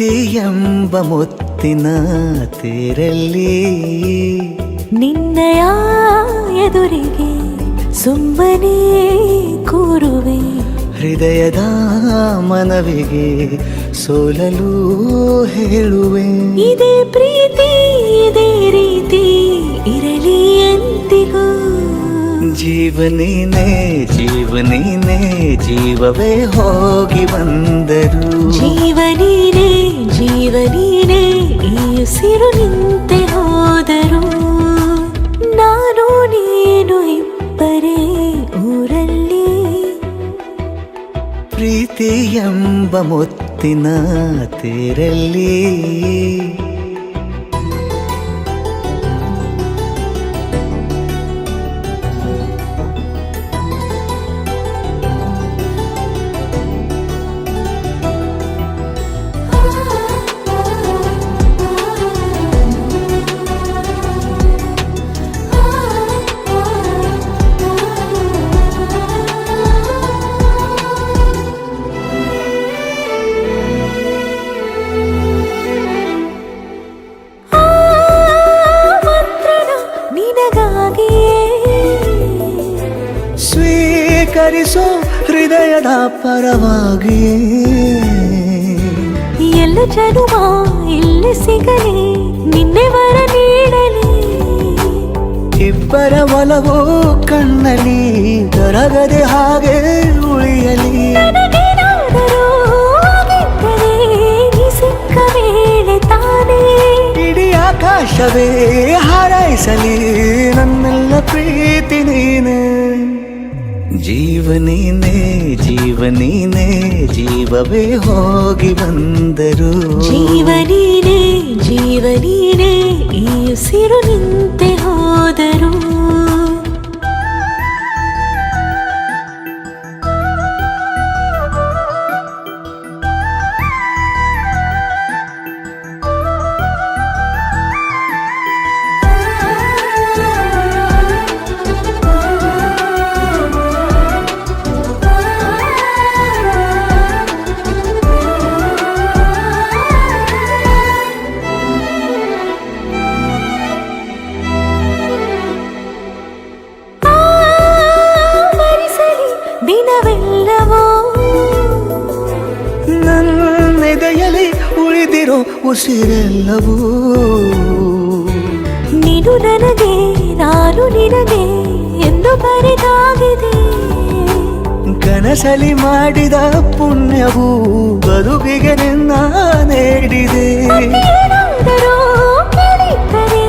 ಪ್ರೀತಿ ಎಂಬ ಮುತ್ತಿನ ತೇರಲ್ಲಿ ನಿನ್ನಯ ಎದುರಿಗೆ ಸುಮ್ಮನೆ ಕೂರುವೆ. ಹೃದಯದ ಮನವಿಗೆ ಸೋಲಲು ಹೇಳುವೆ. ಇದೇ ಪ್ರೀತಿ ಇದೇ ರೀತಿ ಇರಲಿ ಎಂದಿಗೂ. ಜೀವನೇನೆ ಜೀವನೇನೆ ಜೀವವೇ ಹೋಗಿ ಬಂದರು. ಜೀವನೀನೇ ಜೀವನೀನೇ ಈ ಉಸಿರು ನಿಂತೆ ಹೋದರು. ನಾನು ನೀನು ಇಬ್ಬರೇ ಊರಲ್ಲಿ. ಪ್ರೀತಿ ಎಂಬ ಮುತ್ತಿನ ತೇರಲ್ಲಿ ಸ್ವೀಕರಿಸೋ ಹೃದಯದ ಪರವಾಗಿ. ಎಲ್ಲ ಜನುಮ ಇಲ್ಲಿ ಸಿಗಲಿ ನಿನ್ನೆ ವರ ನೀಡಲಿ. ಇಬ್ಬರ ಒಲವು ಕಣ್ಣಲ್ಲಿ ಕರಗದೆ ಹಾಗೆ ಉಳಿಯಲಿ. ನನಗೇನಾದರೂ ಆಗಿದ್ದರೆ ನೀ ಸಿಕ್ಕ ವೇಳೆ ತಾನೇ ಇಡೀ ಆಕಾಶವೇ ಹಾರೈಸಲಿ ನನ್ನೆಲ್ಲ ಪ್ರೀತಿ ನೀನೆ. ಜೀವನೇನೆ ಜೀವನೇನೆ ಜೀವವೇ ಹೋಗಿ ಬಂದರು. ಜೀವನೀನೇ ಜೀವನೀನೇ ಈ ಉಸಿರು ನಿಂತೆ ಹೋದರು. ದಿನವೆಲ್ಲವೋ ನನ್ನೆದೆಯಲ್ಲಿ ಉಳಿದಿರೋ ಉಸಿರೆಲ್ಲವೂ ನೀನು ನನಗೆ ನಾನು ನಿನಗೆ ಎಂದು ಬರೆದಾಗಿದೆ. ಕನಸಲಿ ಮಾಡಿದ ಪುಣ್ಯವು ಬದುಕಿಗೆ ನಿನ್ನ ನೀಡಿದೆ. ಏನಾದರೂ ಕೇಳಿದ್ದರೆ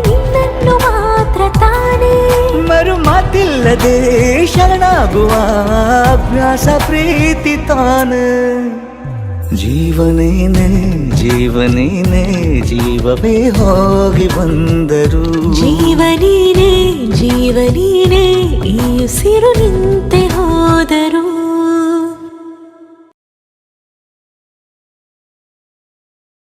ನಿನ್ನನ್ನು ಮಾತ್ರ ತಾನೇ. ಮರು ಮಾತಿಲ್ಲದೆ ಶರಣಾಗುವ ಅಭ್ಯಾಸ ಪ್ರೀತಿ ತಾನೆ. ಜೀವನೇನೆ ಜೀವನೇನೆ ಜೀವವೇ ಹೋಗಿ ಬಂದರು. ಜೀವನೀನೇ ಜೀವನೀನೇ ಈ ಉಸಿರು ನಿಂತೆ ಹೋದರು.